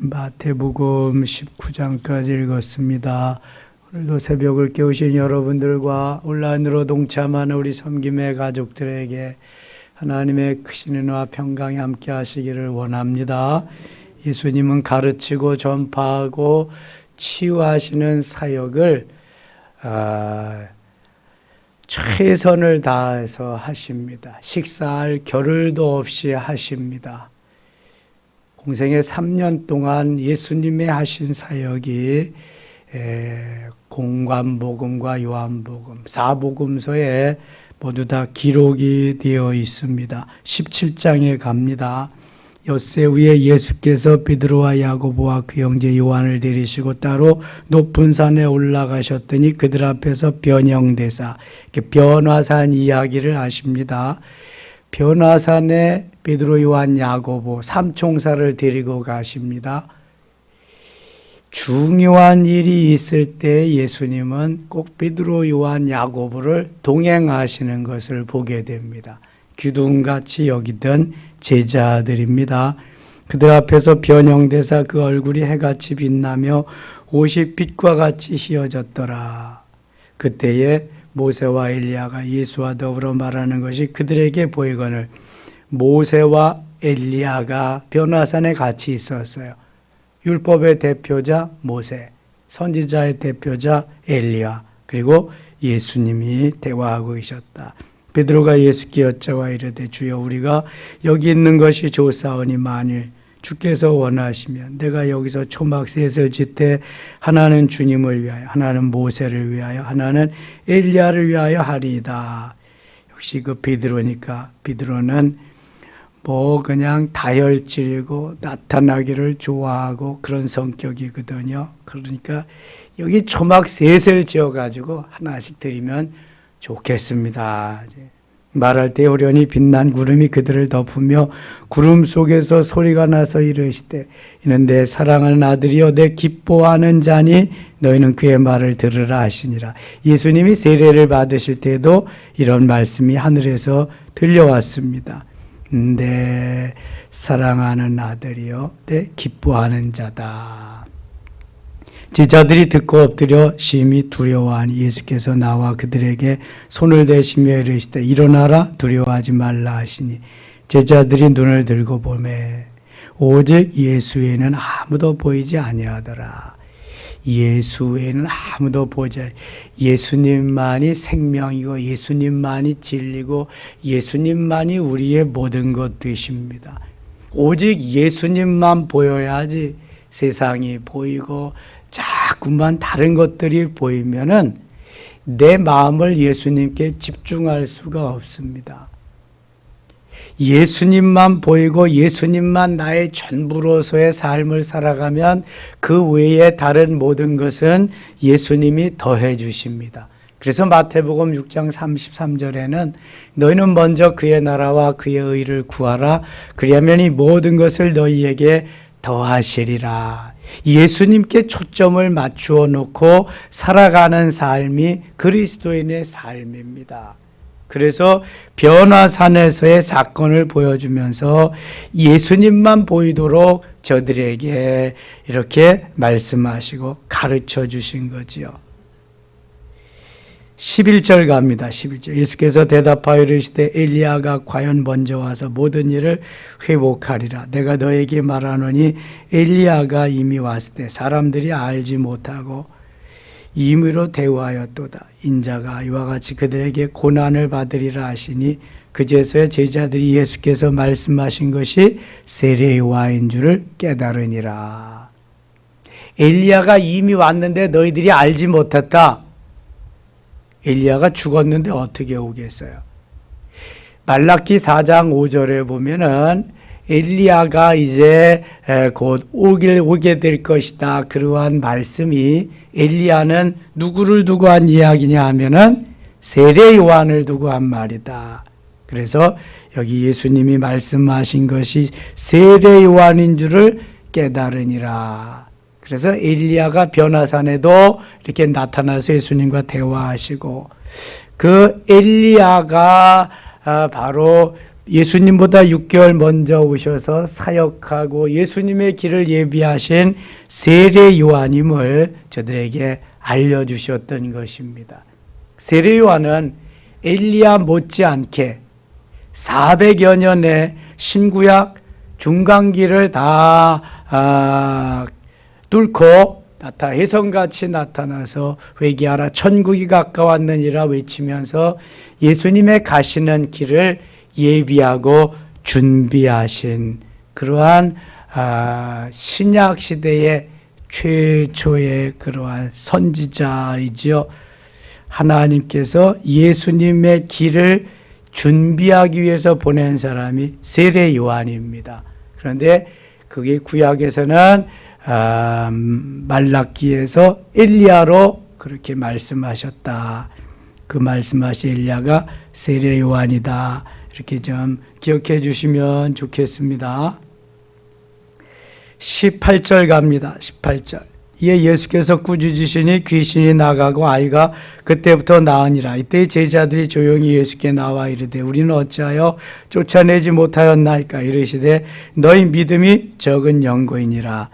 마태복음 19장까지 읽었습니다. 오늘도 새벽을 깨우신 여러분들과 온라인으로 동참하는 우리 섬김의 가족들에게 하나님의 크신 은혜와 평강이 함께 하시기를 원합니다. 예수님은 가르치고 전파하고 치유하시는 사역을 최선을 다해서 하십니다. 식사할 겨를도 없이 하십니다. 공생의 3년 동안 예수님의 하신 사역이 공관복음과 요한복음, 4복음서에 모두 다 기록이 되어 있습니다. 17장에 갑니다. 엿새 위에 예수께서 베드로와 야고보와 그 형제 요한을 데리시고 따로 높은 산에 올라가셨더니 그들 앞에서 변형대사, 변화산 이야기를 하십니다. 변화산에 베드로, 요한, 야고보 삼총사를 데리고 가십니다. 중요한 일이 있을 때 예수님은 꼭 베드로, 요한, 야고보를 동행하시는 것을 보게 됩니다. 귀둥같이 여기던 제자들입니다. 그들 앞에서 변형되사 그 얼굴이 해같이 빛나며 옷이 빛과 같이 휘어졌더라. 그때에 모세와 엘리야가 예수와 더불어 말하는 것이 그들에게 보이거늘 모세와 엘리야가 변화산에 같이 있었어요. 율법의 대표자 모세, 선지자의 대표자 엘리야, 그리고 예수님이 대화하고 계셨다. 베드로가 예수께 여짜와 이르되 주여 우리가 여기 있는 것이 좋사오니 만일 주께서 원하시면 내가 여기서 초막 셋을 짓되 하나는 주님을 위하여 하나는 모세를 위하여 하나는 엘리야를 위하여 하리이다. 역시 그 베드로니까 베드로는 그냥 다혈질이고 나타나기를 좋아하고 그런 성격이거든요. 그러니까 여기 초막 셋을 지어가지고 하나씩 드리면 좋겠습니다. 말할 때 호련히 빛난 구름이 그들을 덮으며 구름 속에서 소리가 나서 이르시되 이는 내 사랑하는 아들이요 내 기뻐하는 자니 너희는 그의 말을 들으라 하시니라. 예수님이 세례를 받으실 때도 이런 말씀이 하늘에서 들려왔습니다. 내 사랑하는 아들이요 내 기뻐하는 자다. 제자들이 듣고 엎드려 심히 두려워하니 예수께서 나와 그들에게 손을 대시며 이르시되 일어나라 두려워하지 말라 하시니 제자들이 눈을 들고 보매 오직 예수 외에는 아무도 보이지 아니하더라. 예수 외에는 아무도 보지 예수님만이 생명이고 예수님만이 진리고 예수님만이 우리의 모든 것 되십니다. 오직 예수님만 보여야지 세상이 보이고 자꾸만 다른 것들이 보이면은 내 마음을 예수님께 집중할 수가 없습니다. 예수님만 보이고 예수님만 나의 전부로서의 삶을 살아가면 그 외에 다른 모든 것은 예수님이 더해 주십니다. 그래서 마태복음 6장 33절에는 너희는 먼저 그의 나라와 그의 의를 구하라. 그리하면 이 모든 것을 너희에게 더하시리라. 예수님께 초점을 맞추어 놓고 살아가는 삶이 그리스도인의 삶입니다. 그래서 변화산에서의 사건을 보여주면서 예수님만 보이도록 저들에게 이렇게 말씀하시고 가르쳐 주신 거지요. 11절 갑니다. 11절. 예수께서 대답하여 이르시되 엘리야가 과연 먼저 와서 모든 일을 회복하리라. 내가 너에게 말하노니 엘리야가 이미 왔을 때 사람들이 알지 못하고 임의로 대우하였도다. 인자가 이와 같이 그들에게 고난을 받으리라 하시니 그제서야 제자들이 예수께서 말씀하신 것이 세례의 와인 줄을 깨달으니라. 엘리야가 이미 왔는데 너희들이 알지 못했다. 엘리야가 죽었는데 어떻게 오겠어요? 말라기 4장 5절에 보면은 엘리야가 이제 곧 오게 될 것이다. 그러한 말씀이 엘리야는 누구를 두고 한 이야기냐 하면은 세례 요한을 두고 한 말이다. 그래서 여기 예수님이 말씀하신 것이 세례 요한인 줄을 깨달으니라. 그래서 엘리야가 변화산에도 이렇게 나타나서 예수님과 대화하시고 그 엘리야가 바로 예수님보다 6개월 먼저 오셔서 사역하고 예수님의 길을 예비하신 세례 요한임을 저들에게 알려주셨던 것입니다. 세례 요한은 엘리야 못지않게 400여 년의 신구약 중간기를 다 뚫고 혜성같이 나타나서 회개하라 천국이 가까웠느니라 외치면서 예수님의 가시는 길을 예비하고 준비하신 그러한 신약 시대의 최초의 그러한 선지자이지요. 하나님께서 예수님의 길을 준비하기 위해서 보낸 사람이 세례 요한입니다. 그런데 그게 구약에서는 말라기에서 엘리야로 그렇게 말씀하셨다. 그 말씀하신 엘리야가 세례 요한이다. 이렇게 좀 기억해 주시면 좋겠습니다. 18절 갑니다. 18절. 이에 예수께서 꾸짖으시니 귀신이 나가고 아이가 그때부터 나으니라. 이때 제자들이 조용히 예수께 나와 이르되 우리는 어찌하여 쫓아내지 못하였나이까. 이르시되 너희 믿음이 적은 영고이니라.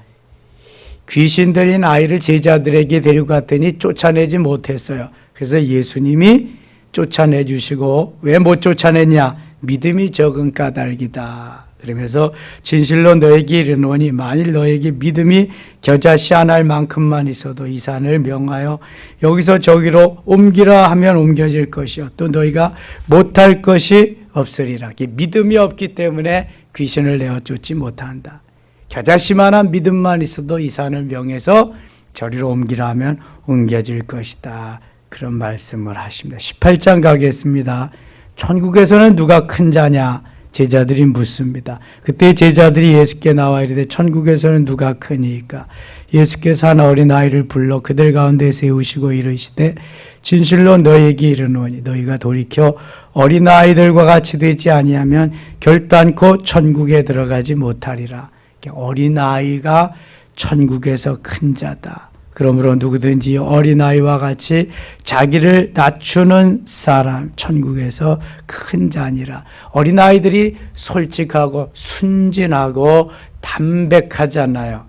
귀신 들린 아이를 제자들에게 데려갔더니 쫓아내지 못했어요. 그래서 예수님이 쫓아내 주시고 왜 못 쫓아냈냐? 믿음이 적은 까닭이다. 그러면서 진실로 너에게 이르노니 만일 너에게 믿음이 겨자씨 한 알 만큼만 있어도 이 산을 명하여 여기서 저기로 옮기라 하면 옮겨질 것이요 또 너희가 못할 것이 없으리라. 믿음이 없기 때문에 귀신을 내어 쫓지 못한다. 겨자씨만한 믿음만 있어도 이 산을 명해서 저리로 옮기라 하면 옮겨질 것이다. 그런 말씀을 하십니다. 18장 가겠습니다. 천국에서는 누가 큰 자냐? 제자들이 묻습니다. 그때 제자들이 예수께 나와 이르되 천국에서는 누가 크니까? 예수께서 한 어린아이를 불러 그들 가운데 세우시고 이르시되 진실로 너희에게 이르노니 너희가 돌이켜 어린아이들과 같이 되지 아니하면 결단코 천국에 들어가지 못하리라. 어린아이가 천국에서 큰 자다. 그러므로 누구든지 어린아이와 같이 자기를 낮추는 사람 천국에서 큰 자니라. 어린아이들이 솔직하고 순진하고 담백하잖아요.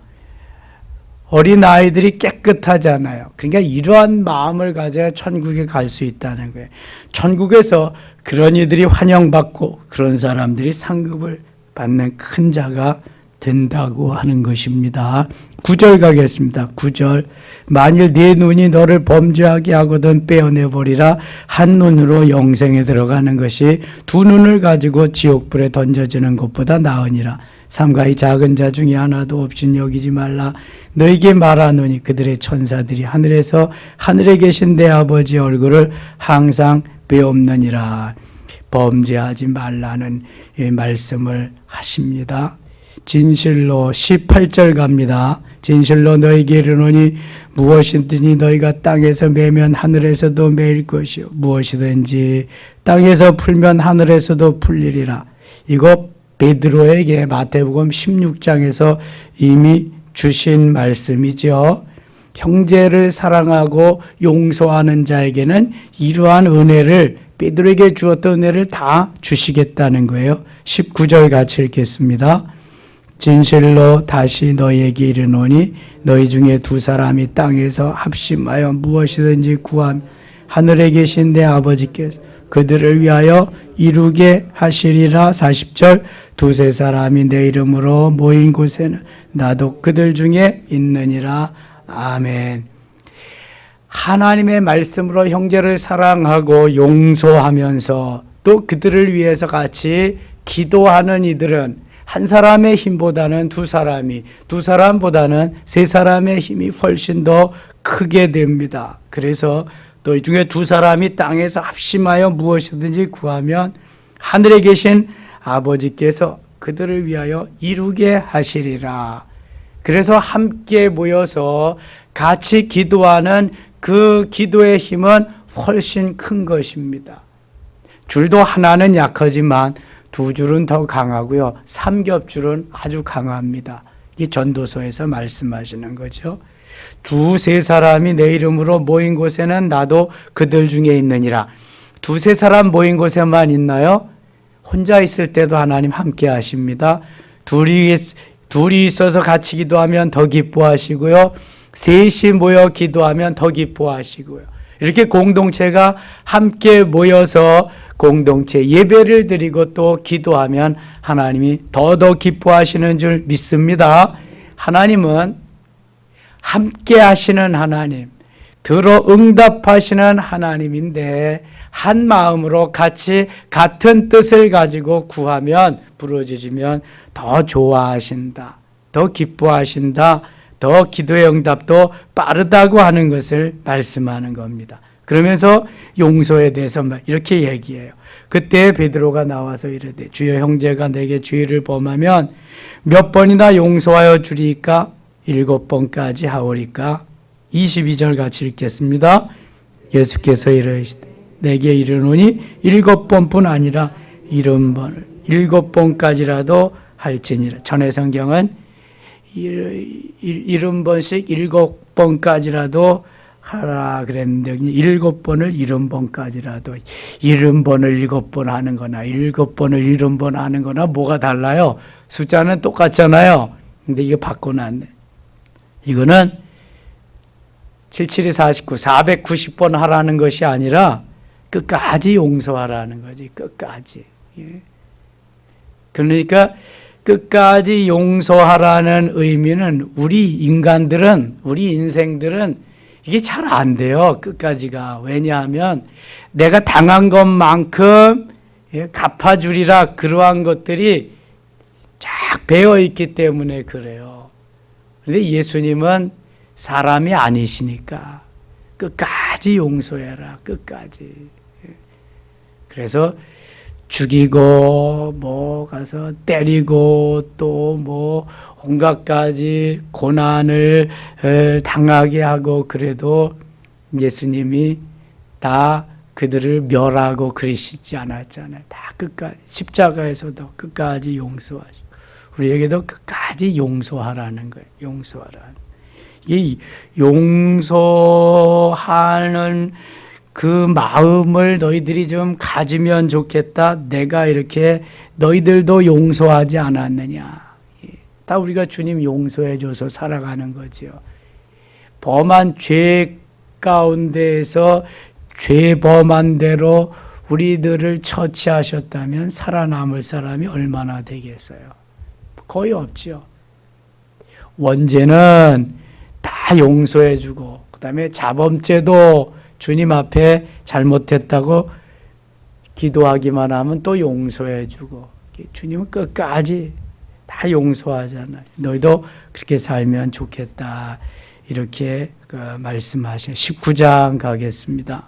어린아이들이 깨끗하잖아요. 그러니까 이러한 마음을 가져야 천국에 갈 수 있다는 거예요. 천국에서 그런 이들이 환영받고 그런 사람들이 상급을 받는 큰 자가 된다고 하는 것입니다. 9절 가겠습니다. 9절. 만일 네 눈이 너를 범죄하게 하거든 빼어내버리라. 한 눈으로 영생에 들어가는 것이 두 눈을 가지고 지옥불에 던져지는 것보다 나으니라. 삼가의 작은 자 중에 하나도 없인 여기지 말라. 너에게 말하노니 그들의 천사들이 하늘에서 하늘에 계신 내 아버지 얼굴을 항상 배옵느니라. 범죄하지 말라는 말씀을 하십니다. 진실로 18절 갑니다. 진실로 너희에게 이르노니 무엇이든지 너희가 땅에서 매면 하늘에서도 매일 것이요 무엇이든지 땅에서 풀면 하늘에서도 풀리리라. 이거 베드로에게 마태복음 16장에서 이미 주신 말씀이죠. 형제를 사랑하고 용서하는 자에게는 이러한 은혜를 베드로에게 주었던 은혜를 다 주시겠다는 거예요. 19절 같이 읽겠습니다. 진실로 다시 너희에게 이르노니 너희 중에 두 사람이 땅에서 합심하여 무엇이든지 구하면 하늘에 계신 내 아버지께서 그들을 위하여 이루게 하시리라. 40절. 두세 사람이 내 이름으로 모인 곳에는 나도 그들 중에 있느니라. 아멘. 하나님의 말씀으로 형제를 사랑하고 용서하면서 또 그들을 위해서 같이 기도하는 이들은 한 사람의 힘보다는 두 사람이, 두 사람보다는 세 사람의 힘이 훨씬 더 크게 됩니다. 그래서 너희 중에 두 사람이 땅에서 합심하여 무엇이든지 구하면 하늘에 계신 아버지께서 그들을 위하여 이루게 하시리라. 그래서 함께 모여서 같이 기도하는 그 기도의 힘은 훨씬 큰 것입니다. 줄도 하나는 약하지만 두 줄은 더 강하고요. 삼겹줄은 아주 강합니다. 이 전도서에서 말씀하시는 거죠. 두세 사람이 내 이름으로 모인 곳에는 나도 그들 중에 있느니라. 두세 사람 모인 곳에만 있나요? 혼자 있을 때도 하나님 함께 하십니다. 둘이 있어서 같이 기도하면 더 기뻐하시고요. 셋이 모여 기도하면 더 기뻐하시고요. 이렇게 공동체가 함께 모여서 공동체 예배를 드리고 또 기도하면 하나님이 더더 기뻐하시는 줄 믿습니다. 하나님은 함께 하시는 하나님, 들어 응답하시는 하나님인데 한 마음으로 같이 같은 뜻을 가지고 구하면 부르짖으면 더 좋아하신다, 더 기뻐하신다, 더 기도의 응답도 빠르다고 하는 것을 말씀하는 겁니다. 그러면서 용서에 대해서 이렇게 얘기해요. 그때 베드로가 나와서 이르되 주여 형제가 내게 죄를 범하면 몇 번이나 용서하여 주리까? 7번까지 하오리까? 22절 같이 읽겠습니다. 예수께서 이르시되 내게 이르노니 7번뿐 아니라 70번을 7번까지라도 할지니라. 전의 성경은 70번씩 7번까지라도 하라 그랬는데 7번을 70번까지라도 70번을 7번 하는 거나 7번을 70번 하는 거나 뭐가 달라요? 숫자는 똑같잖아요. 근데 이거 바꿔놨네. 이거는 77이 49, 490번 하라는 것이 아니라 끝까지 용서하라는 거지. 끝까지. 그러니까 끝까지 용서하라는 의미는 우리 인간들은, 우리 인생들은 이게 잘 안 돼요. 끝까지가. 왜냐하면 내가 당한 것만큼 갚아주리라 그러한 것들이 쫙 배어 있기 때문에 그래요. 그런데 예수님은 사람이 아니시니까 끝까지 용서해라. 끝까지. 그래서 죽이고 뭐 가서 때리고 또 뭐 온갖 가지 고난을 당하게 하고 그래도 예수님이 다 그들을 멸하고 그러시지 않았잖아요. 다 끝까지 십자가에서도 끝까지 용서하시고 우리에게도 끝까지 용서하라는 거예요. 용서하라. 이 용서하는 그 마음을 너희들이 좀 가지면 좋겠다. 내가 이렇게 너희들도 용서하지 않았느냐. 다 우리가 주님 용서해 줘서 살아가는 거죠. 범한 죄 가운데에서 죄 범한 대로 우리들을 처치하셨다면 살아남을 사람이 얼마나 되겠어요? 거의 없죠. 원죄는 다 용서해 주고 그 다음에 자범죄도 주님 앞에 잘못했다고 기도하기만 하면 또 용서해 주고 주님은 끝까지 다 용서하잖아요. 너희도 그렇게 살면 좋겠다. 이렇게 말씀하셔. 19장 가겠습니다.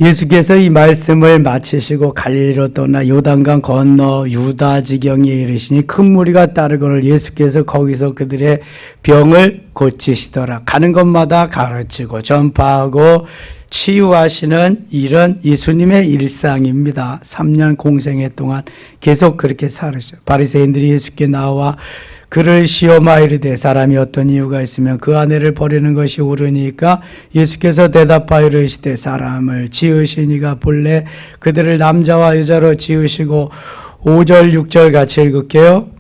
예수께서 이 말씀을 마치시고 갈릴리로 떠나 요단강 건너 유다 지경에 이르시니 큰 무리가 따르거늘 예수께서 거기서 그들의 병을 고치시더라. 가는 곳마다 가르치고 전파하고 치유하시는 일은 예수님의 일상입니다. 3년 공생애 동안 계속 그렇게 살으셨죠. 바리새인들이 예수께 나와 그를 시험하여 이르되 사람이 어떤 이유가 있으면 그 아내를 버리는 것이 옳으니까 예수께서 대답하여 이르시되 사람을 지으신 이가 본래 그들을 남자와 여자로 지으시고 5절 6절 같이 읽을게요.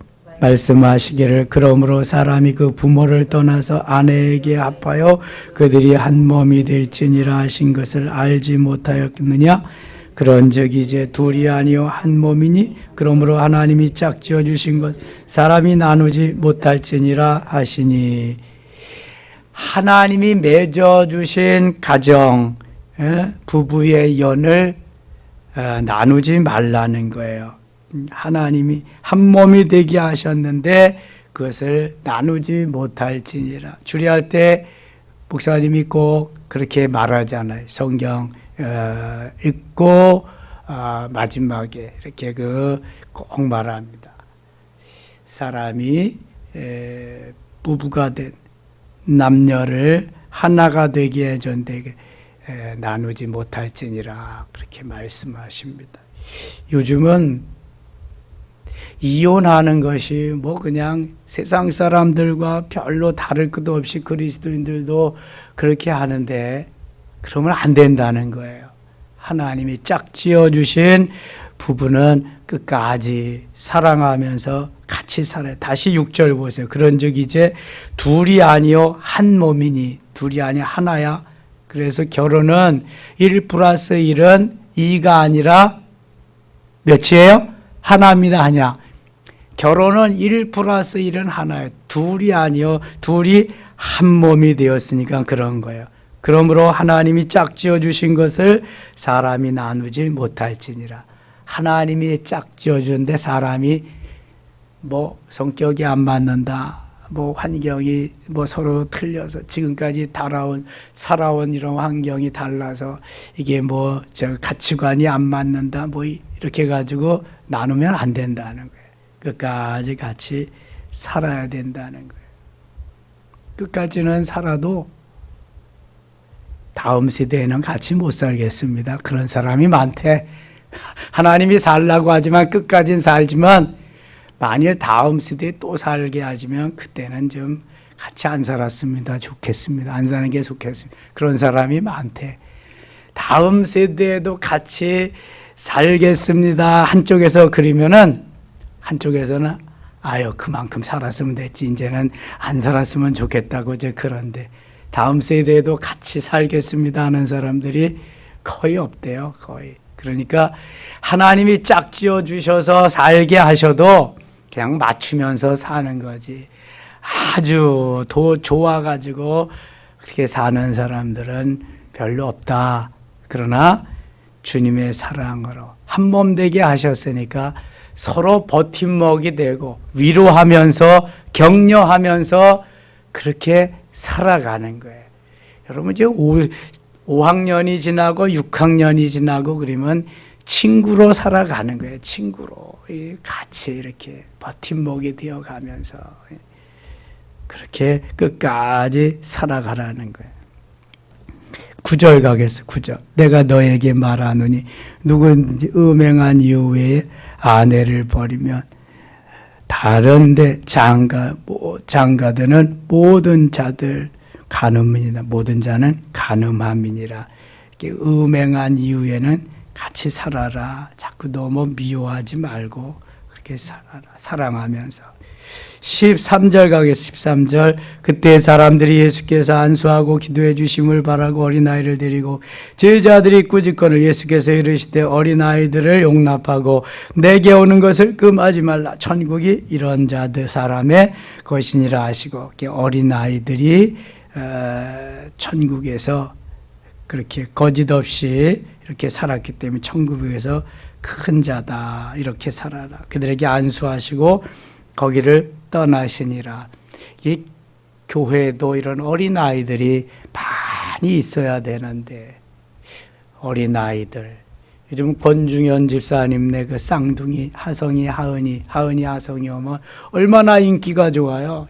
말씀하시기를 그러므로 사람이 그 부모를 떠나서 아내에게 합하여 그들이 한 몸이 될지니라 하신 것을 알지 못하였느냐. 그런즉 이제 둘이 아니요 한 몸이니 그러므로 하나님이 짝지어 주신 것 사람이 나누지 못할지니라 하시니 하나님이 맺어주신 가정 부부의 연을 나누지 말라는 거예요. 하나님이 한 몸이 되게 하셨는데 그것을 나누지 못할지니라. 주례할 때 목사님이 꼭 그렇게 말하잖아요. 성경 읽고 마지막에 이렇게 꼭 말합니다. 사람이 부부가 된 남녀를 하나가 되게 해준되게 나누지 못할지니라 그렇게 말씀하십니다. 요즘은 이혼하는 것이 뭐 그냥 세상 사람들과 별로 다를 것도 없이 그리스도인들도 그렇게 하는데 그러면 안 된다는 거예요. 하나님이 짝 지어주신 부부는 끝까지 사랑하면서 같이 살아요. 다시 6절 보세요. 그런즉 이제 둘이 아니요 한 몸이니, 둘이 아니 하나야. 그래서 결혼은 1 플러스 1은 2가 아니라 몇이에요? 하나입니다. 하냐. 결혼은 1 플러스 1은 하나예요. 둘이 아니요 둘이 한 몸이 되었으니까 그런 거예요. 그러므로 하나님이 짝지어 주신 것을 사람이 나누지 못할지니라. 하나님이 짝지어 주는데 사람이 뭐 성격이 안 맞는다, 뭐 환경이 뭐 서로 틀려서 지금까지 살아온 이런 환경이 달라서 이게 뭐 저 가치관이 안 맞는다, 뭐 이렇게 가지고 나누면 안 된다는 거예요. 끝까지 같이 살아야 된다는 거예요. 끝까지는 살아도 다음 세대에는 같이 못 살겠습니다. 그런 사람이 많대. 하나님이 살라고 하지만 끝까지는 살지만 만일 다음 세대에 또 살게 하시면 그때는 좀 같이 안 살았습니다. 좋겠습니다. 안 사는 게 좋겠습니다. 그런 사람이 많대. 다음 세대에도 같이 살겠습니다. 한쪽에서 그러면은 한쪽에서는 아유 그만큼 살았으면 됐지, 이제는 안 살았으면 좋겠다고 이제 그런데 다음 세대에도 같이 살겠습니다 하는 사람들이 거의 없대요. 거의. 그러니까 하나님이 짝지어 주셔서 살게 하셔도 그냥 맞추면서 사는 거지. 아주 더 좋아가지고 그렇게 사는 사람들은 별로 없다. 그러나 주님의 사랑으로 한 몸 되게 하셨으니까 서로 버팀목이 되고 위로하면서 격려하면서 그렇게 살아가는 거예요. 여러분 이제 5학년이 지나고 6학년이 지나고 그러면 친구로 살아가는 거예요. 친구로 같이 이렇게 버팀목이 되어가면서 그렇게 끝까지 살아가라는 거예요. 9절 가겠어. 9절. 내가 너에게 말하노니 누구든지 음행한 이후에 아내를 버리면 다른데 장가드는 모든 자들 간음이니라. 모든 자는 간음함이니라. 음행한 이후에는 같이 살아라. 자꾸 너무 미워하지 말고 그렇게 살아라. 사랑하면서. 13절 가겠습니다. 13절. 그때 사람들이 예수께서 안수하고 기도해 주심을 바라고 어린아이를 데리고 제자들이 꾸짖거늘 예수께서 이르시되 어린아이들을 용납하고 내게 오는 것을 금하지 말라. 천국이 이런 자들 사람의 것이니라 하시고 어린아이들이 천국에서 그렇게 거짓 없이 이렇게 살았기 때문에 천국에서 큰 자다. 이렇게 살아라. 그들에게 안수하시고 거기를 떠나시니라. 이 교회도 이런 어린아이들이 많이 있어야 되는데 어린아이들. 요즘 권중현 집사님네 그 쌍둥이 하성이 하은이 하성이 오면 얼마나 인기가 좋아요.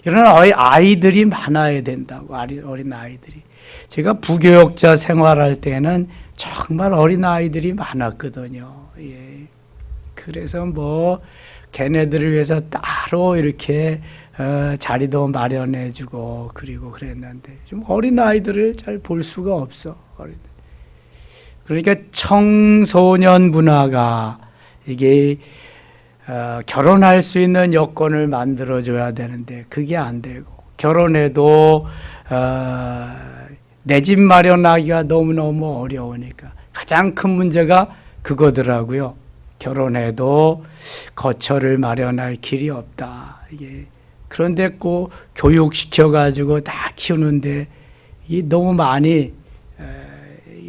이런 아이들이 많아야 된다고. 어린아이들이. 제가 부교육자 생활할 때는 정말 어린아이들이 많았거든요. 예. 그래서 뭐 걔네들을 위해서 따로 이렇게 자리도 마련해주고 그리고 그랬는데 좀 어린아이들을 잘 볼 수가 없어. 그러니까 청소년 문화가 이게 결혼할 수 있는 여건을 만들어줘야 되는데 그게 안 되고 결혼해도 내 집 마련하기가 너무너무 어려우니까 가장 큰 문제가 그거더라고요. 결혼해도 거처를 마련할 길이 없다. 이게 그런데 꼭 교육시켜가지고 다 키우는데 이 너무 많이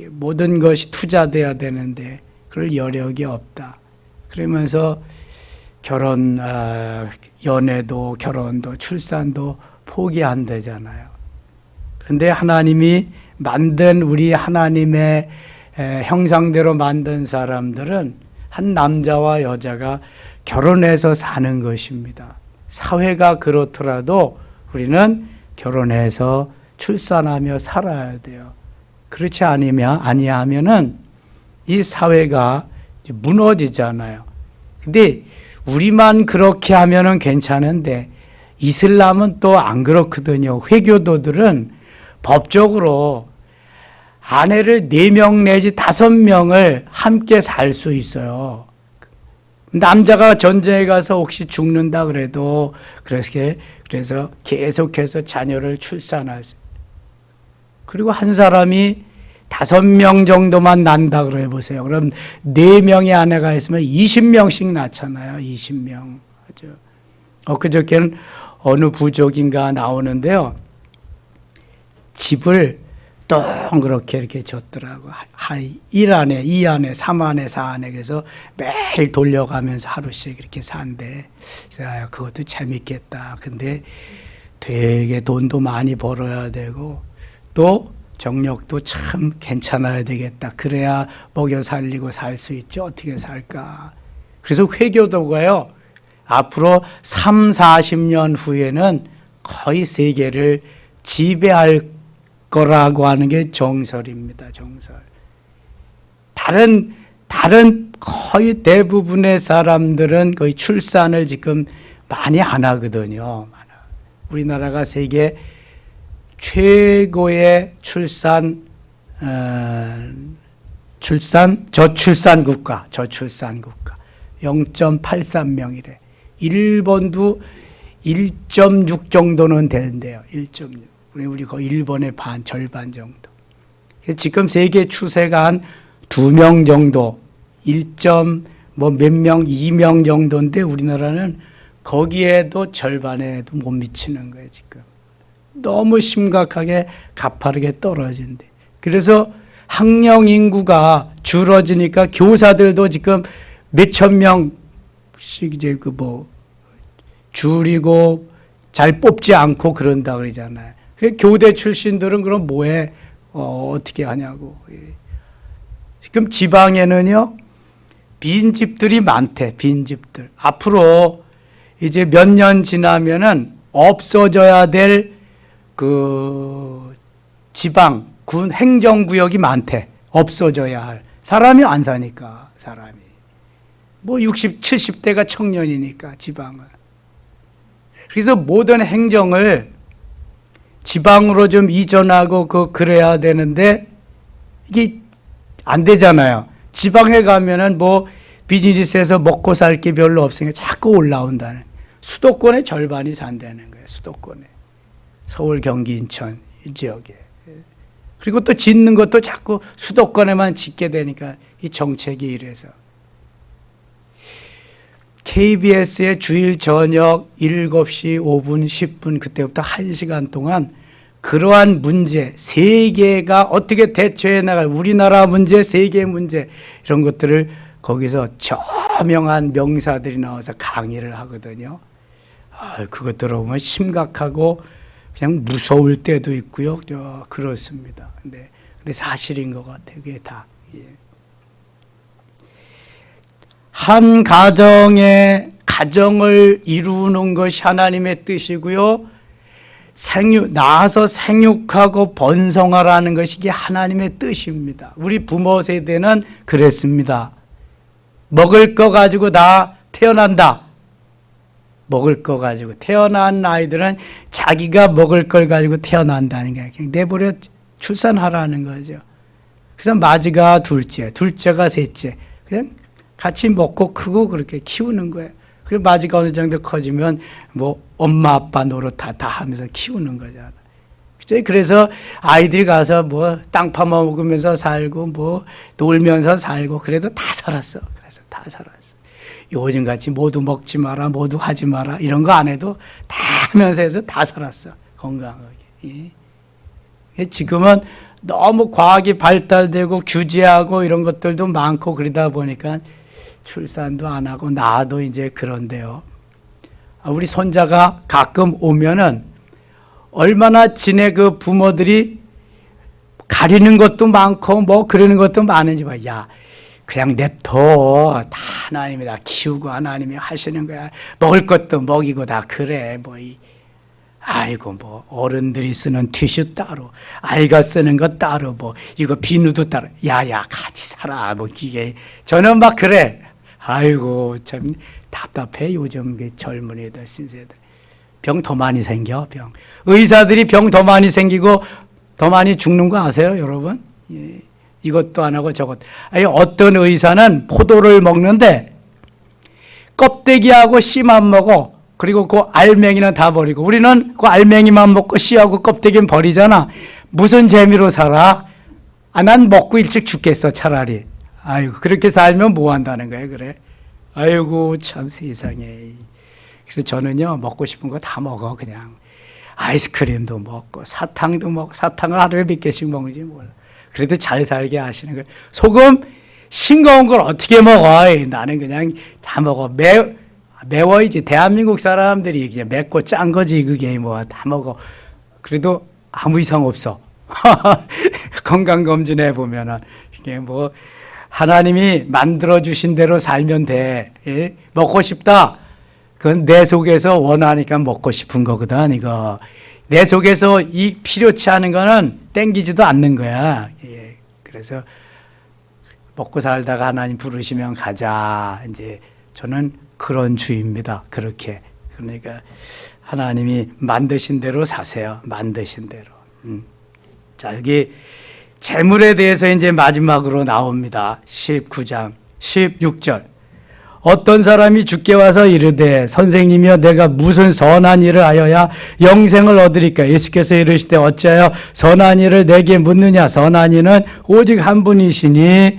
모든 것이 투자돼야 되는데 그럴 여력이 없다. 그러면서 연애도 결혼도 출산도 포기한다잖아요. 그런데 하나님이 만든 우리 하나님의 형상대로 만든 사람들은 한 남자와 여자가 결혼해서 사는 것입니다. 사회가 그렇더라도 우리는 결혼해서 출산하며 살아야 돼요. 그렇지 아니하면은 이 사회가 무너지잖아요. 근데 우리만 그렇게 하면은 괜찮은데 이슬람은 또 안 그렇거든요. 회교도들은 법적으로 아내를 4명 내지 5명을 함께 살 수 있어요. 남자가 전쟁에 가서 혹시 죽는다 그래도 그래서 계속해서 자녀를 출산하세요. 그리고 한 사람이 5명 정도만 난다 그래 보세요. 그럼 4명의 아내가 있으면 20명씩 낳잖아요. 20명. 그저께는 어느 부족인가 나오는데요. 집을 동그랗게 이렇게 줬더라고. 1안에, 2안에, 3안에, 4안에. 그래서 매일 돌려가면서 하루씩 이렇게 산대. 그래서 그것도 재밌겠다. 근데 되게 돈도 많이 벌어야 되고 또 정력도 참 괜찮아야 되겠다. 그래야 먹여 살리고 살 수 있지. 어떻게 살까. 그래서 회교도가요. 앞으로 3, 40년 후에는 거의 세계를 지배할 거라고 하는 게 정설입니다. 정설. 다른 거의 대부분의 사람들은 거의 출산을 지금 많이 안 하거든요. 우리나라가 세계 최고의 저출산 국가 0.83명이래. 일본도 1.6 정도는 되는데요. 1.6. 우리 거의 일본의 절반 정도. 지금 세계 추세가 한 2명 정도, 2명 정도인데 우리나라는 거기에도 절반에도 못 미치는 거예요, 지금. 너무 심각하게 가파르게 떨어진대. 그래서 학령 인구가 줄어지니까 교사들도 지금 몇천 명씩 이제 줄이고 잘 뽑지 않고 그런다 그러잖아요. 교대 출신들은 그럼 뭐해? 어떻게 하냐고. 지금 지방에는요, 빈집들이 많대, 빈집들. 앞으로 이제 몇 년 지나면은 없어져야 될 지방, 군 행정구역이 많대. 없어져야 할. 사람이 안 사니까, 사람이. 60, 70대가 청년이니까, 지방은. 그래서 모든 행정을 지방으로 좀 이전하고 그래야 되는데 이게 안 되잖아요. 지방에 가면은 비즈니스에서 먹고 살 게 별로 없으니까 자꾸 올라온다는. 수도권의 절반이 산다는 거예요. 수도권에. 서울, 경기, 인천 이 지역에. 그리고 또 짓는 것도 자꾸 수도권에만 짓게 되니까 이 정책이 이래서. KBS의 주일 저녁 7시 5분, 10분 그때부터 1시간 동안 그러한 문제, 세계가 어떻게 대처해 나갈 우리나라 문제, 세계 문제 이런 것들을 거기서 저명한 명사들이 나와서 강의를 하거든요. 그것 들어보면 심각하고 그냥 무서울 때도 있고요. 그렇습니다. 근데 사실인 것 같아요. 그게 다. 예. 한 가정을 이루는 것이 하나님의 뜻이고요. 낳아서 생육하고 번성하라는 것이 이게 하나님의 뜻입니다. 우리 부모 세대는 그랬습니다. 먹을 거 가지고 나 태어난다. 먹을 거 가지고 태어난 아이들은 자기가 먹을 걸 가지고 태어난다는 게 그냥 내버려 출산하라는 거죠. 그래서 맞이가 둘째가 셋째. 그냥 같이 먹고 크고 그렇게 키우는 거예요. 그리고 맞이가 어느 정도 커지면 엄마 아빠 노릇 다 하면서 키우는 거잖아. 그래서 아이들이 가서 땅 파먹으면서 살고 놀면서 살고 그래도 다 살았어. 그래서 다 살았어. 요즘같이 모두 먹지 마라, 모두 하지 마라 이런 거 안 해도 다 하면서 해서 다 살았어. 건강하게. 지금은 너무 과학이 발달되고 규제하고 이런 것들도 많고 그러다 보니까 출산도 안 하고 나도 이제 그런데요. 우리 손자가 가끔 오면은 얼마나 지네 부모들이 가리는 것도 많고 그러는 것도 많은지 봐. 야, 그냥 냅둬. 다 하나님이 다 키우고 하나님이 하시는 거야. 먹을 것도 먹이고 다 그래. 아이고 어른들이 쓰는 티슈 따로, 아이가 쓰는 거 따로, 이거 비누도 따로. 야야 같이 살아. 이게 저는 막 그래. 아이고 참 답답해. 요즘 그 젊은이들 신세들 병 더 많이 생겨. 병 의사들이 병 더 많이 생기고 더 많이 죽는 거 아세요 여러분? 예. 이것도 안 하고 저것. 아니 어떤 의사는 포도를 먹는데 껍데기하고 씨만 먹어. 그리고 그 알맹이는 다 버리고, 우리는 그 알맹이만 먹고 씨하고 껍데기는 버리잖아. 무슨 재미로 살아? 아, 난 먹고 일찍 죽겠어 차라리. 아이고 그렇게 살면 뭐 한다는 거야 그래. 아이고 참 세상에. 그래서 저는요 먹고 싶은 거 다 먹어. 그냥 아이스크림도 먹고 사탕도 먹고, 사탕을 하루에 몇 개씩 먹는지 몰라. 그래도 잘 살게 하시는 거예요. 소금 싱거운 걸 어떻게 먹어? 나는 그냥 다 먹어. 매워이지. 대한민국 사람들이 이제 맵고 짠 거지 그게 뭐 다 먹어. 그래도 아무 이상 없어. 건강검진 해보면은 이게 뭐 하나님이 만들어주신 대로 살면 돼. 예? 먹고 싶다. 그건 내 속에서 원하니까 먹고 싶은 거거든. 이거 내 속에서 이 필요치 않은 거는 땡기지도 않는 거야. 예. 그래서 먹고 살다가 하나님 부르시면 가자. 이제 저는 그런 주의입니다. 그렇게. 그러니까 하나님이 만드신 대로 사세요. 만드신 대로. 자, 여기 재물에 대해서 이제 마지막으로 나옵니다. 19장 16절. 어떤 사람이 주께 와서 이르되 선생님이여 내가 무슨 선한 일을 하여야 영생을 얻으리까? 예수께서 이르시되 어찌하여 선한 일을 내게 묻느냐? 선한 이는 오직 한 분이시니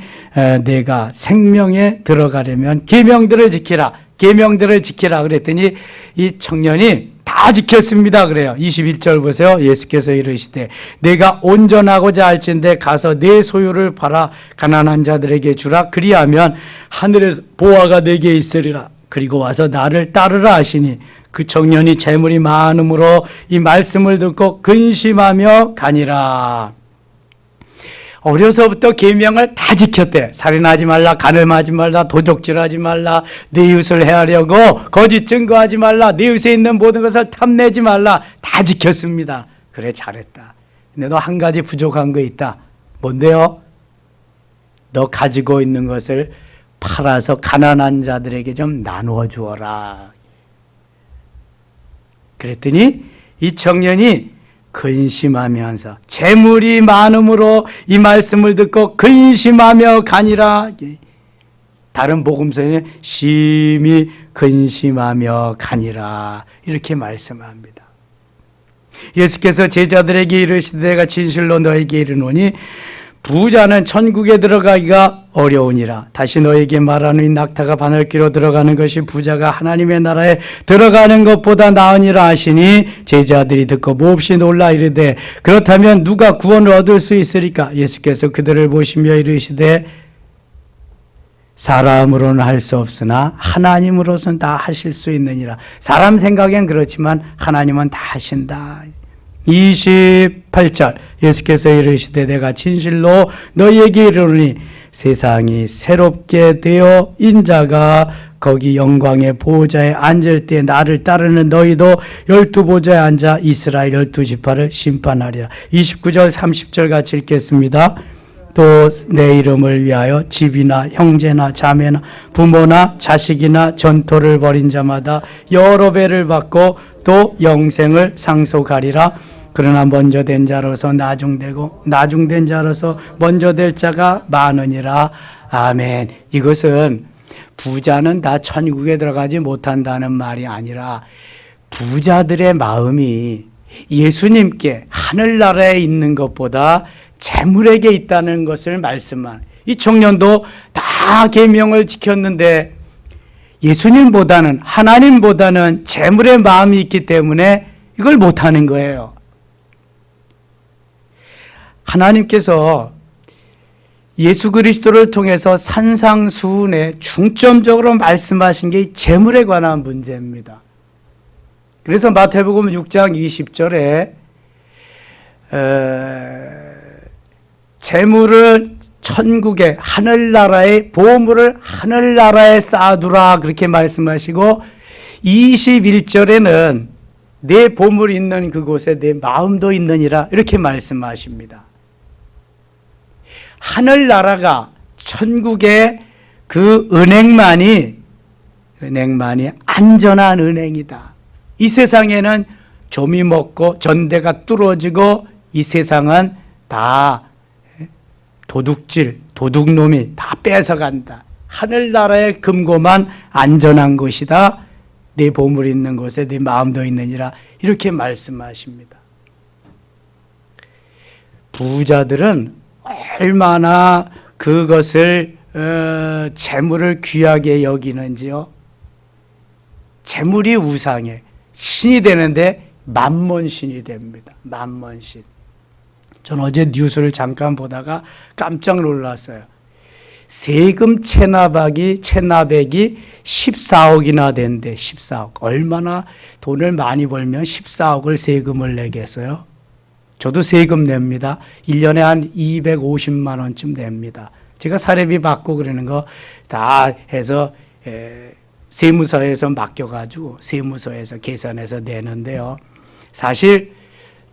내가 생명에 들어가려면 계명들을 지키라. 계명들을 지키라 그랬더니 이 청년이 다 지켰습니다 그래요. 21절 보세요. 예수께서 이르시되 내가 온전하고자 할진대 가서 내 소유를 팔아 가난한 자들에게 주라. 그리하면 하늘에서 보화가 내게 있으리라. 그리고 와서 나를 따르라 하시니 그 청년이 재물이 많음으로 이 말씀을 듣고 근심하며 가니라. 어려서부터 계명을 다 지켰대. 살인하지 말라, 간음하지 말라, 도적질하지 말라, 내 이웃을 해하려고 거짓 증거하지 말라, 내 이웃에 있는 모든 것을 탐내지 말라. 다 지켰습니다. 그래 잘했다. 근데 너 한 가지 부족한 거 있다. 뭔데요? 너 가지고 있는 것을 팔아서 가난한 자들에게 좀 나누어 주어라. 그랬더니 이 청년이 근심하면서 재물이 많음으로 이 말씀을 듣고 근심하며 가니라. 다른 복음서에는 심히 근심하며 가니라 이렇게 말씀합니다. 예수께서 제자들에게 이르시되 내가 진실로 너에게 이르노니 부자는 천국에 들어가기가 어려우니라. 다시 너에게 말하노니 낙타가 바늘기로 들어가는 것이 부자가 하나님의 나라에 들어가는 것보다 나으니라 하시니 제자들이 듣고 몹시 놀라 이르되 그렇다면 누가 구원을 얻을 수 있으리까? 예수께서 그들을 보시며 이르시되 사람으로는 할 수 없으나 하나님으로서는 다 하실 수 있느니라. 사람 생각엔 그렇지만 하나님은 다 하신다. 28절 예수께서 이르시되 내가 진실로 너희에게 이르노니 세상이 새롭게 되어 인자가 거기 영광의 보호자에 앉을 때 나를 따르는 너희도 12보좌에 앉아 이스라엘 12지파를 심판하리라. 29절 30절 같이 읽겠습니다. 또 내 이름을 위하여 집이나 형제나 자매나 부모나 자식이나 전토를 벌인 자마다 여러 배를 받고 또 영생을 상속하리라. 그러나 먼저 된 자로서 나중되고 나중된 자로서 먼저 될 자가 많으니라. 아멘. 이것은 부자는 다 천국에 들어가지 못한다는 말이 아니라 부자들의 마음이 예수님께 하늘나라에 있는 것보다 재물에게 있다는 것을 말씀한. 이 청년도 다 계명을 지켰는데 예수님보다는 하나님보다는 재물의 마음이 있기 때문에 이걸 못하는 거예요. 하나님께서 예수 그리스도를 통해서 산상수훈에 중점적으로 말씀하신 게 재물에 관한 문제입니다. 그래서 마태복음 6장 20절에 재물을 천국에 하늘나라의 보물을 하늘나라에 쌓아두라 그렇게 말씀하시고 21절에는 내 보물이 있는 그곳에 내 마음도 있느니라 이렇게 말씀하십니다. 하늘나라가 천국의 그 은행만이 안전한 은행이다. 이 세상에는 좀이 먹고 전대가 뚫어지고 이 세상은 다 도둑질, 도둑놈이 다 뺏어간다. 하늘나라의 금고만 안전한 것이다. 네 보물이 있는 곳에 네 마음도 있느니라. 이렇게 말씀하십니다. 부자들은 얼마나 그것을 재물을 귀하게 여기는지요. 재물이 우상에 신이 되는데 만몬신이 됩니다. 만몬신. 전 어제 뉴스를 잠깐 보다가 깜짝 놀랐어요. 세금 체납액이 14억이나 된대. 14억. 얼마나 돈을 많이 벌면 14억을 세금을 내겠어요? 저도 세금 냅니다. 1년에 한 250만 원쯤 냅니다. 제가 사례비 받고 그러는 거 다 해서 세무서에서 맡겨가지고 세무서에서 계산해서 내는데요. 사실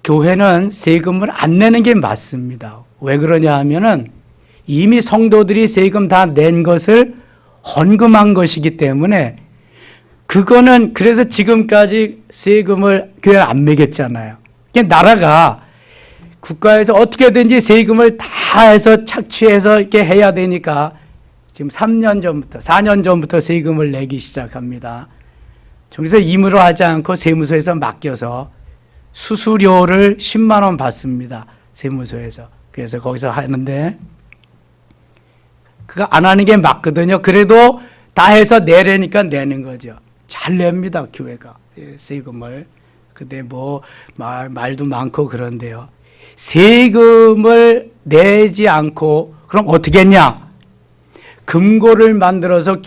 교회는 세금을 안 내는 게 맞습니다. 왜 그러냐 하면은 이미 성도들이 세금 다 낸 것을 헌금한 것이기 때문에 그거는 그래서 지금까지 세금을 교회 안 매겼잖아요. 나라가 국가에서 어떻게든지 세금을 다 해서 착취해서 이렇게 해야 되니까 지금 3년 전부터 4년 전부터 세금을 내기 시작합니다. 저기서 임의로 하지 않고 세무서에서 맡겨서 수수료를 10만 원 받습니다. 세무서에서. 그래서 거기서 하는데 그거 안 하는 게 맞거든요. 그래도 다 해서 내려니까 내는 거죠. 잘 냅니다, 교회가. 세금을. 근데 뭐 말도 많고 그런데요. 세금을 내지 않고 그럼 어떻게 했냐? 금고를 만들어서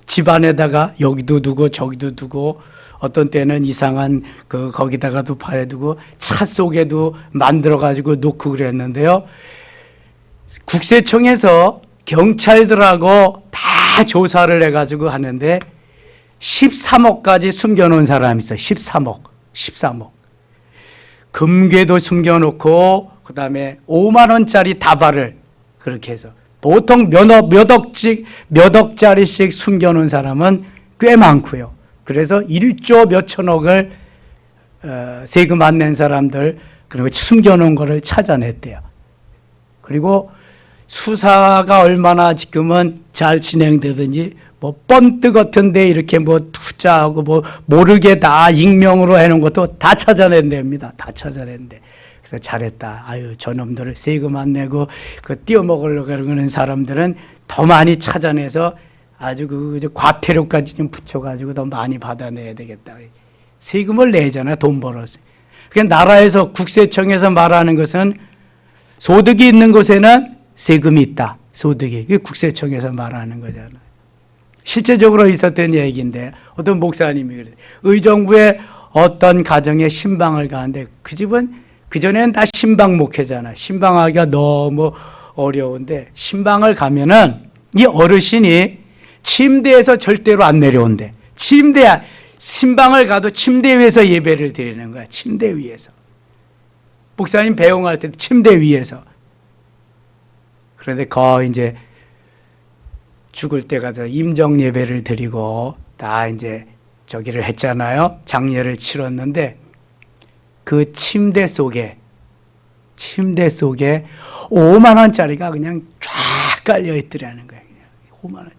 집안에다가 여기도 두고 저기도 두고 어떤 때는 이상한 거기다가도 파여두고 차 속에도 만들어 가지고 놓고 그랬는데요. 국세청에서 경찰들하고 다 조사를 해가지고 하는데 13억까지 숨겨놓은 사람이 있어요. 13억. 금괴도 숨겨놓고 그 다음에 5만 원짜리 다발을 그렇게 해서 보통 몇 억짜리씩 숨겨놓은 사람은 꽤 많고요. 그래서 1조 몇천억을 세금 안 낸 사람들 그리고 숨겨놓은 거를 찾아냈대요. 그리고 수사가 얼마나 지금은 잘 진행되든지 뭐 번트 같은데 이렇게 뭐 투자하고 뭐 모르게 다 익명으로 해놓은 것도 다 찾아낸답니다. 다 찾아낸대. 그래서 잘했다. 아유 저놈들을 세금 안 내고 그 띄어먹으려고 그러는 사람들은 더 많이 찾아내서 아주 그 과태료까지 좀 붙여가지고 더 많이 받아내야 되겠다. 세금을 내잖아요. 돈 벌어서. 그러니까 나라에서 국세청에서 말하는 것은 소득이 있는 곳에는 세금이 있다. 소득이. 이게 국세청에서 말하는 거잖아요. 실제적으로 있었던 얘기인데 어떤 목사님이 그래요. 의정부에 어떤 가정에 신방을 가는데 그 집은 그전에는 다 신방 목회잖아요. 신방하기가 너무 어려운데 신방을 가면은 이 어르신이 침대에서 절대로 안 내려온대. 신방을 가도 침대 위에서 예배를 드리는 거야. 침대 위에서. 목사님 배웅할 때도 침대 위에서. 그런데 이제 죽을 때 가서 임정 예배를 드리고 다 이제 저기를 했잖아요. 장례를 치렀는데 그 침대 속에 5만 원짜리가 그냥 쫙 깔려 있더라는 거예요. 그냥 5만 원짜리.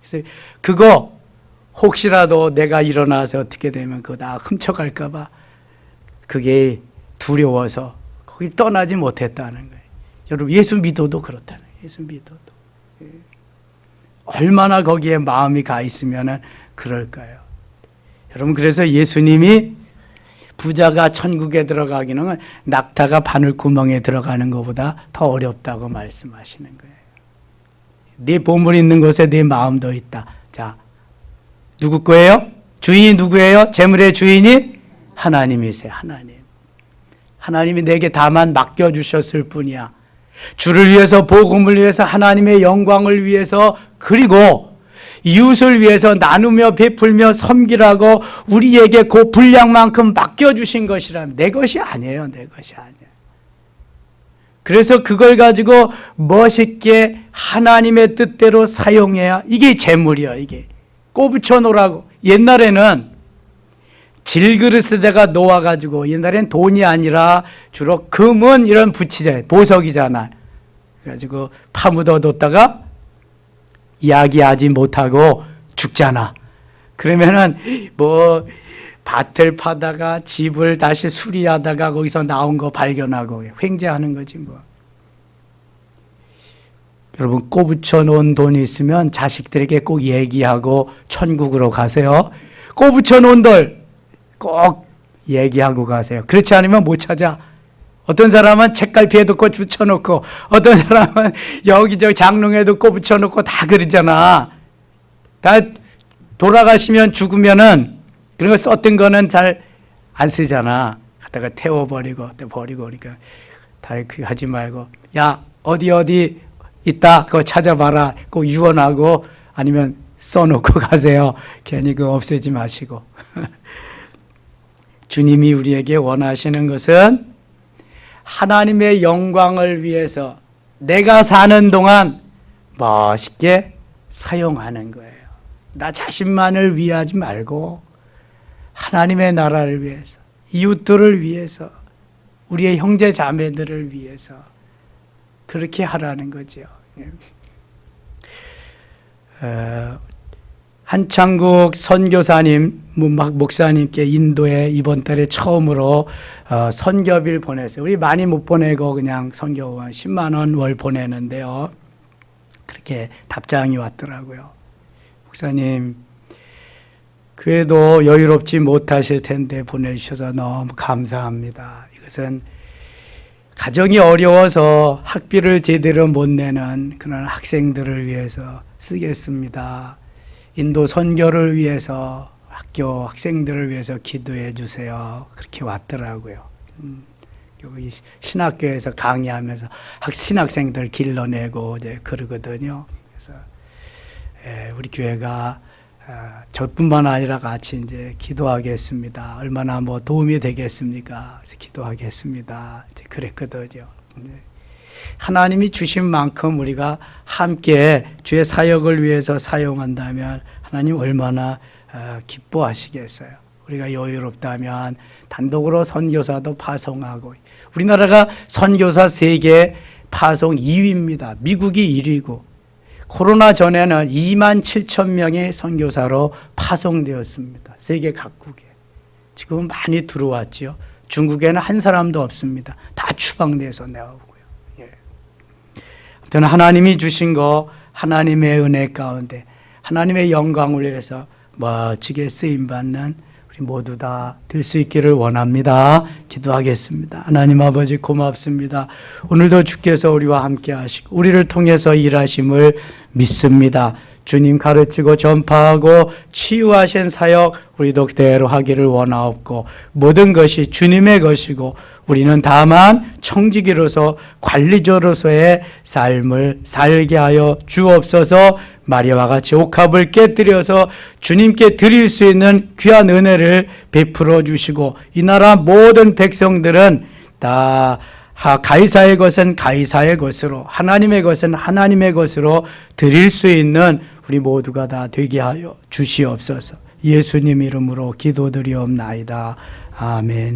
그래서 그거 혹시라도 내가 일어나서 어떻게 되면 그거 다 훔쳐갈까 봐 그게 두려워서 거기 떠나지 못했다는 거예요. 여러분 예수 믿어도 그렇다는 거예요. 예수 믿어도. 얼마나 거기에 마음이 가 있으면 그럴까요? 여러분 그래서 예수님이 부자가 천국에 들어가기는 낙타가 바늘구멍에 들어가는 것보다 더 어렵다고 말씀하시는 거예요. 네 보물이 있는 곳에 네 마음도 있다. 자, 누구 거예요? 주인이 누구예요? 재물의 주인이 하나님이세요. 하나님이 내게 다만 맡겨주셨을 뿐이야. 주를 위해서, 복음을 위해서, 하나님의 영광을 위해서, 그리고 이웃을 위해서 나누며 베풀며 섬기라고 우리에게 그 분량만큼 맡겨주신 것이라면 내 것이 아니에요. 내 것이 아니에요. 그래서 그걸 가지고 멋있게 하나님의 뜻대로 사용해야 이게 재물이야. 이게 꼽붙여 놓으라고. 옛날에는 질그릇에다가 놓아가지고, 옛날엔 돈이 아니라 주로 금은 이런 붙이잖아요. 보석이잖아. 그래가지고 파묻어 뒀다가 이야기하지 못하고 죽잖아. 그러면은 뭐 밭을 파다가 집을 다시 수리하다가 거기서 나온 거 발견하고 횡재하는 거지 뭐. 여러분, 꼬붙여 놓은 돈이 있으면 자식들에게 꼭 얘기하고 천국으로 가세요. 꼬붙여 놓은 돌 꼭 얘기하고 가세요. 그렇지 않으면 못 찾아. 어떤 사람은 책갈피에도 꽃 붙여놓고, 어떤 사람은 여기저기 장롱에도 꽃 붙여놓고 다 그러잖아. 다 돌아가시면 죽으면은 그런 거 썼던 거는 잘 안 쓰잖아. 갖다가 태워버리고 또 버리고. 그러니까 다 하지 말고, 야 어디 있다 그거 찾아봐라. 꼭 유언하고 아니면 써놓고 가세요. 괜히 그거 없애지 마시고. 주님이 우리에게 원하시는 것은 하나님의 영광을 위해서 내가 사는 동안 멋있게 사용하는 거예요. 나 자신만을 위하지 말고 하나님의 나라를 위해서, 이웃들을 위해서, 우리의 형제 자매들을 위해서 그렇게 하라는 거죠. 한창국 선교사님, 목사님께 인도에 이번 달에 처음으로 선교비를 보냈어요. 우리 많이 못 보내고 그냥 선교 10만 원 월 보내는데요. 그렇게 답장이 왔더라고요. 목사님, 교회도 여유롭지 못하실 텐데 보내주셔서 너무 감사합니다. 이것은 가정이 어려워서 학비를 제대로 못 내는 그런 학생들을 위해서 쓰겠습니다. 인도 선교를 위해서, 학교 학생들을 위해서 기도해 주세요. 그렇게 왔더라고요. 여기 신학교에서 강의하면서 신학생들 길러내고 이제 그러거든요. 그래서 우리 교회가 저뿐만 아니라 같이 이제 기도하겠습니다. 얼마나 뭐 도움이 되겠습니까? 그래서 기도하겠습니다. 이제 그랬거든요. 하나님이 주신 만큼 우리가 함께 주의 사역을 위해서 사용한다면 하나님 얼마나 기뻐하시겠어요. 우리가 여유롭다면 단독으로 선교사도 파송하고, 우리나라가 선교사 세계 파송 2위입니다. 미국이 1위고, 코로나 전에는 2만 7천 명의 선교사로 파송되었습니다. 세계 각국에. 지금은 많이 들어왔죠. 중국에는 한 사람도 없습니다. 다 추방돼서 나오고요. 아무튼 하나님이 주신 거, 하나님의 은혜 가운데 하나님의 영광을 위해서 멋지게 쓰임받는 우리 모두 다 될 수 있기를 원합니다. 기도하겠습니다. 하나님 아버지 고맙습니다. 오늘도 주께서 우리와 함께 하시고 우리를 통해서 일하심을 믿습니다. 주님 가르치고 전파하고 치유하신 사역 우리도 그대로 하기를 원하옵고, 모든 것이 주님의 것이고 우리는 다만 청지기로서 관리자로서의 삶을 살게 하여 주옵소서. 마리아와 같이 옥합을 깨뜨려서 주님께 드릴 수 있는 귀한 은혜를 베풀어 주시고, 이 나라 모든 백성들은 다 가이사의 것은 가이사의 것으로, 하나님의 것은 하나님의 것으로 드릴 수 있는 우리 모두가 다 되게 하여 주시옵소서. 예수님 이름으로 기도드리옵나이다. 아멘.